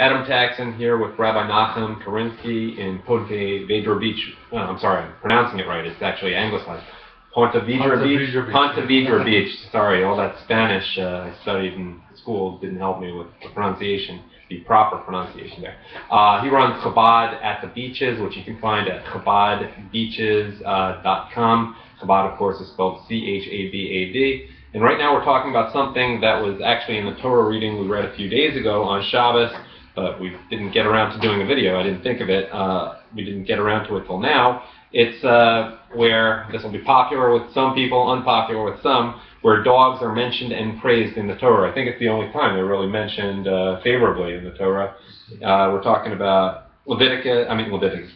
Adam Taxin here with Rabbi Nochum Kurinsky in Ponte Vedra Beach. Well, I'm sorry, I'm pronouncing it right. It's actually anglicized. Ponte Vedra Beach. Sorry, all that Spanish I studied in school didn't help me with the pronunciation, the proper pronunciation there. He runs Chabad at the Beaches, which you can find at chabadbeaches.com. Chabad, of course, is spelled C-H-A-B-A-D. And right now we're talking about something that was actually in the Torah reading we read a few days ago on Shabbos, but we didn't get around to doing a video. I didn't think of it. We didn't get around to it till now. It's where this will be popular with some people, unpopular with some, where dogs are mentioned and praised in the Torah. I think it's the only time they're really mentioned favorably in the Torah. We're talking about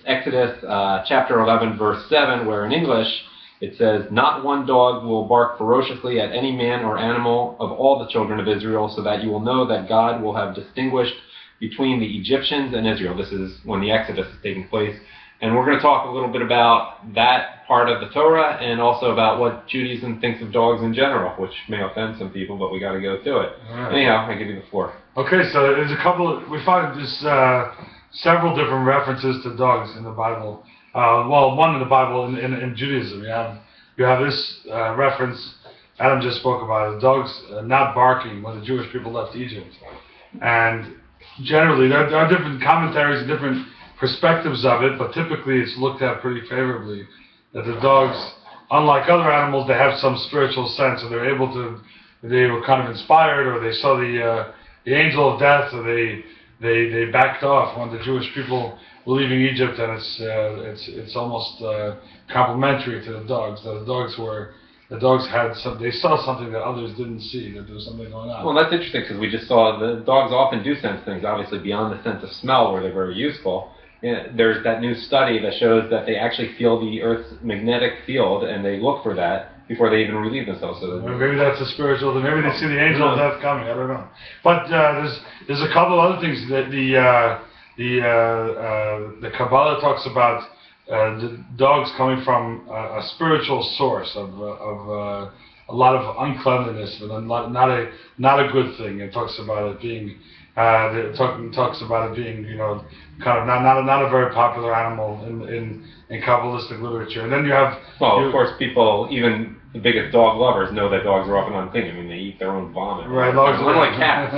Exodus chapter 11, verse 7, where in English it says, "Not one dog will bark ferociously at any man or animal of all the children of Israel, so that you will know that God will have distinguished between the Egyptians and Israel." This is when the Exodus is taking place. And we're going to talk a little bit about that part of the Torah and also about what Judaism thinks of dogs in general, which may offend some people, but we got to go through it. Right. Anyhow, I give you the floor. Okay, so there's a couple we find there's several different references to dogs in the Bible. Well, one in the Bible in Judaism. You have this reference Adam just spoke about it, dogs not barking when the Jewish people left Egypt. And generally, there are different commentaries and different perspectives of it, but typically it's looked at pretty favorably. That the dogs, unlike other animals, they have some spiritual sense, so they were kind of inspired, or they saw the angel of death, or they backed off when the Jewish people were leaving Egypt, and it's almost complementary to the dogs. That the dogs they saw something that others didn't see, that there was something going on. Well, that's interesting because we just saw the dogs often do sense things, obviously beyond the sense of smell, where they're very useful. There's that new study that shows that they actually feel the Earth's magnetic field, and they look for that before they even relieve themselves. So maybe that's a spiritual thing. Maybe they see the angel of death coming. I don't know. But there's a couple of other things that the Kabbalah talks about. The dogs coming from a spiritual source of a lot of uncleanliness, but not a good thing. It talks about it being talks about it being kind of not a very popular animal in Kabbalistic literature. And then you have of course, people, even the biggest dog lovers, know that dogs are often unclean. I mean, they eat their own vomit. Right, dogs are like cats.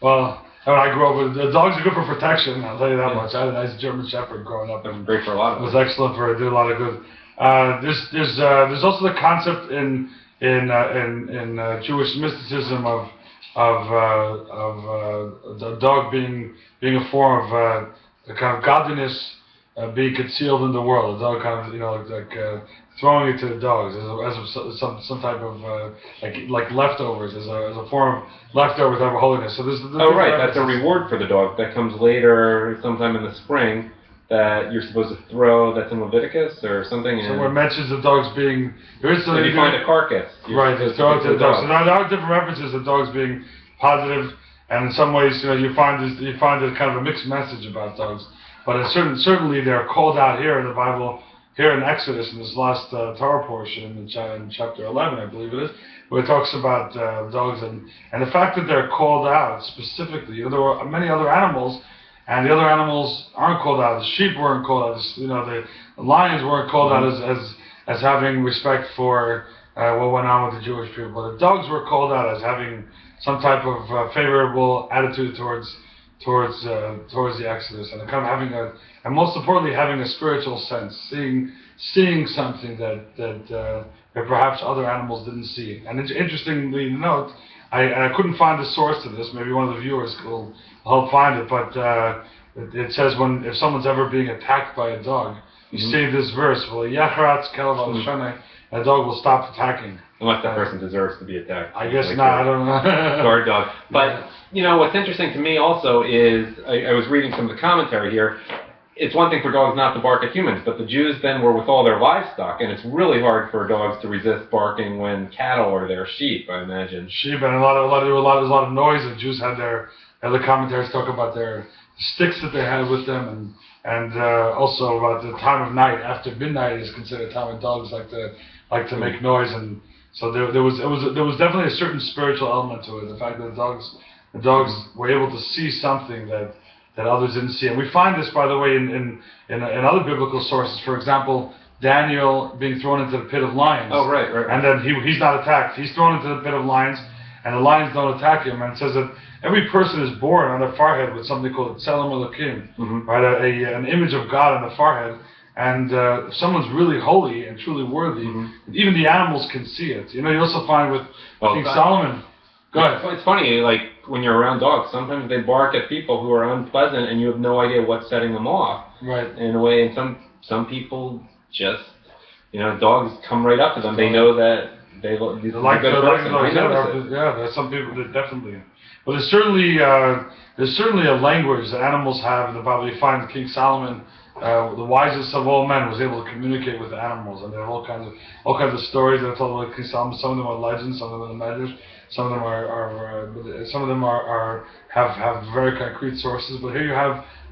Well, when I grew up, the dogs are good for protection. I'll tell you that much. I had a nice German Shepherd growing up. That's great for a lot of it. It was excellent did a lot of good. There's also the concept in Jewish mysticism of the dog being a form of a kind of godliness being concealed in the world. The dog kind of throwing it to the dogs as some type of like leftovers, as a form of leftover type of holiness. So there's right, that's a reward for the dog that comes later, sometime in the spring, that you're supposed to throw. That's in Leviticus or something. So where it mentions the dogs being if you find a carcass, right, they throw it to the dogs. So there are different references of dogs being positive, and in some ways you find a kind of a mixed message about dogs. But certainly they're called out here in the Bible, here in Exodus, in this last Torah portion in chapter 11, I believe it is, where it talks about dogs and the fact that they're called out specifically. There were many other animals, and the other animals aren't called out. The sheep weren't called out. The lions weren't called out as having respect for what went on with the Jewish people. But the dogs were called out as having some type of favorable attitude towards the Exodus, and kind of and most importantly, having a spiritual sense, seeing something that perhaps other animals didn't see. And it's interestingly to note, I couldn't find the source to this. Maybe one of the viewers will help find it. But it says if someone's ever being attacked by a dog, you see this verse: "Well, yachratz kelev al shoneh," a dog will stop attacking. Unless that person deserves to be attacked. I guess not. I don't know. Guard dog. But what's interesting to me also is I was reading some of the commentary here. It's one thing for dogs not to bark at humans, but the Jews then were with all their livestock, and it's really hard for dogs to resist barking when cattle are there, sheep, I imagine. Sheep, and a lot of noise. The Jews had the commentaries talk about their sticks that they had with them, and also about the time of night. After midnight is considered a time when dogs like to make noise, and so there was definitely a certain spiritual element to it. The fact that the dogs The dogs were able to see something that others didn't see. And we find this, by the way, in other biblical sources. For example, Daniel being thrown into the pit of lions. Oh, right. And then he's not attacked. He's thrown into the pit of lions, and the lions don't attack him. And it says that every person is born on their forehead with something called Tselem Elokim, right? An image of God on the forehead. And if someone's really holy and truly worthy, even the animals can see it. You know, you also find with King Solomon. Go ahead. It's funny, like when you're around dogs, sometimes they bark at people who are unpleasant, and you have no idea what's setting them off. Right. In a way, and some people just, you know, dogs come right up to them. They know that they like the dogs. Yeah, there's some people that definitely. But there's certainly a language that animals have in the Bible. You find King Solomon, the wisest of all men, was able to communicate with the animals, and there are all kinds of stories that are told about King Solomon. Some of them are legends, some of them are measures, some of them have very concrete sources. But here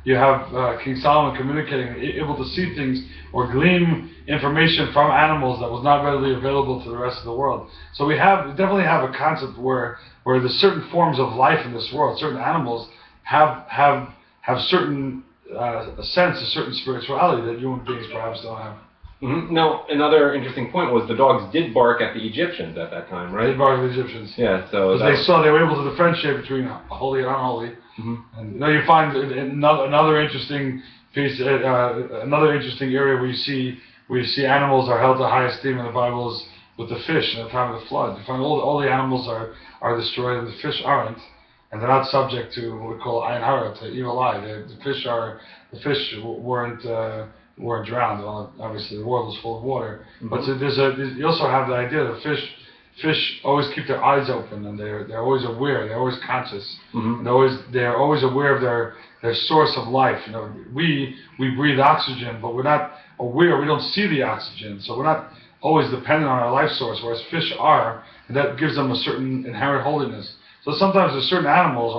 you have King Solomon communicating, able to see things or glean information from animals that was not readily available to the rest of the world. So we definitely have a concept where there's certain forms of life in this world. Certain animals have certain a sense, a certain spirituality that human beings perhaps don't have. Now, another interesting point was the dogs did bark at the Egyptians at that time, right? They barked at the Egyptians. Yeah, so because they were able to differentiate between holy and unholy. And you know, you find another interesting piece, another interesting area where you see animals are held to high esteem in the Bible is with the fish in the time of the flood. You find all the animals are destroyed, and the fish aren't. And they're not subject to what we call ayin hara, to evil eye. The fish weren't drowned. Well, obviously, the world was full of water. But you also have the idea that fish always keep their eyes open, and they're always aware. They're always conscious. And they're always aware of their source of life. You know, we breathe oxygen, but we're not aware. We don't see the oxygen, so we're not always dependent on our life source. Whereas fish are, and that gives them a certain inherent holiness. So sometimes there's certain animals,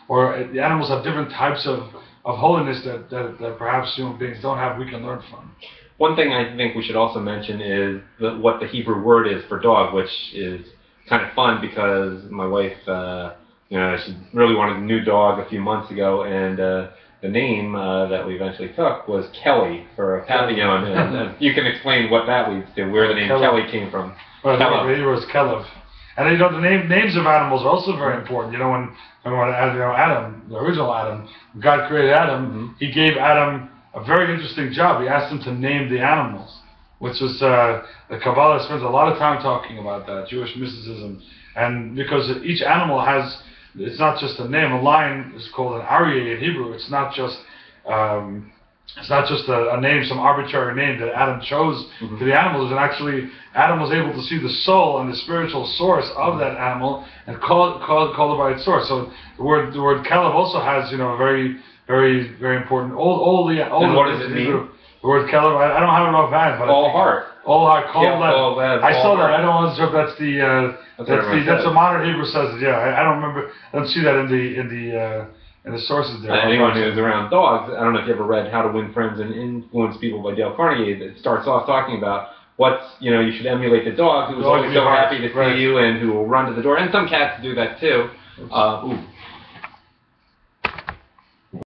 or the animals have different types of holiness that perhaps human beings don't have. We can learn from. One thing I think we should also mention is what the Hebrew word is for dog, which is kind of fun because my wife, she really wanted a new dog a few months ago, and the name that we eventually took was Kelly for a Papillon, and you can explain what that leads to, where the name Kelly came from. Well, the Hebrew was Kelev. And you know, the names of animals are also very important. You know, when Adam, the original Adam, God created Adam, he gave Adam a very interesting job. He asked him to name the animals, which was, the Kabbalah spends a lot of time talking about that, Jewish mysticism. And because each animal has, it's not just a name. A lion is called an aryeh in Hebrew. It's not just a name, some arbitrary name that Adam chose for the animals. And actually, Adam was able to see the soul and the spiritual source of that animal and call it by its source. So the word Kelev also has, you know, a very, very, very important. And what does it mean? The word Kelev, I don't have it offhand, but all heart. All heart. I saw that. Heart. I don't know if that's a modern Hebrew says it. Yeah, I don't remember. I don't see that in the sources there. Anyone who's around dogs, I don't know if you ever read How to Win Friends and Influence People by Dale Carnegie. It starts off talking about you should emulate the dog who's always so happy to see you and who will run to the door. And some cats do that too.